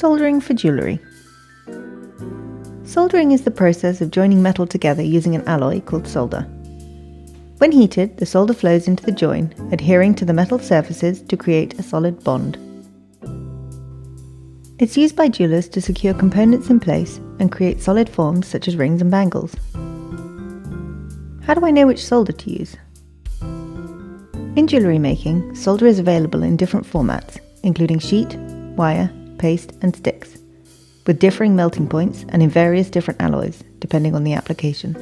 Soldering for jewellery. Soldering is the process of joining metal together using an alloy called solder. When heated, the solder flows into the join, adhering to the metal surfaces to create a solid bond. It's used by jewellers to secure components in place and create solid forms such as rings and bangles. How do I know which solder to use? In jewellery making, solder is available in different formats, including sheet, wire, paste and sticks, with differing melting points and in various different alloys, depending on the application.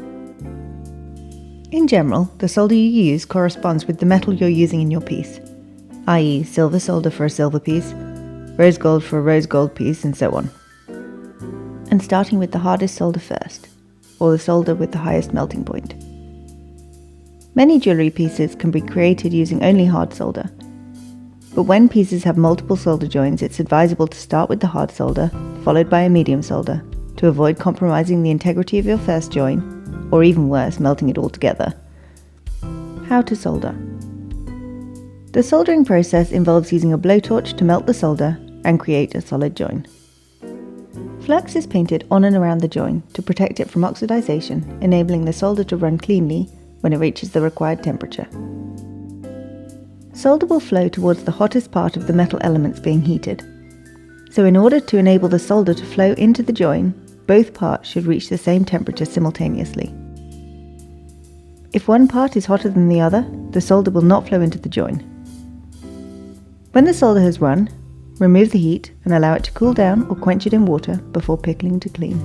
In general, the solder you use corresponds with the metal you're using in your piece, i.e. silver solder for a silver piece, rose gold for a rose gold piece, and so on. And starting with the hardest solder first, or the solder with the highest melting point. Many jewellery pieces can be created using only hard solder, but when pieces have multiple solder joins, it's advisable to start with the hard solder, followed by a medium solder, to avoid compromising the integrity of your first join, or even worse, melting it all together. How to solder. The soldering process involves using a blowtorch to melt the solder and create a solid join. Flux is painted on and around the join to protect it from oxidization, enabling the solder to run cleanly when it reaches the required temperature. Solder will flow towards the hottest part of the metal elements being heated. So in order to enable the solder to flow into the join, both parts should reach the same temperature simultaneously. If one part is hotter than the other, the solder will not flow into the join. When the solder has run, remove the heat and allow it to cool down or quench it in water before pickling to clean.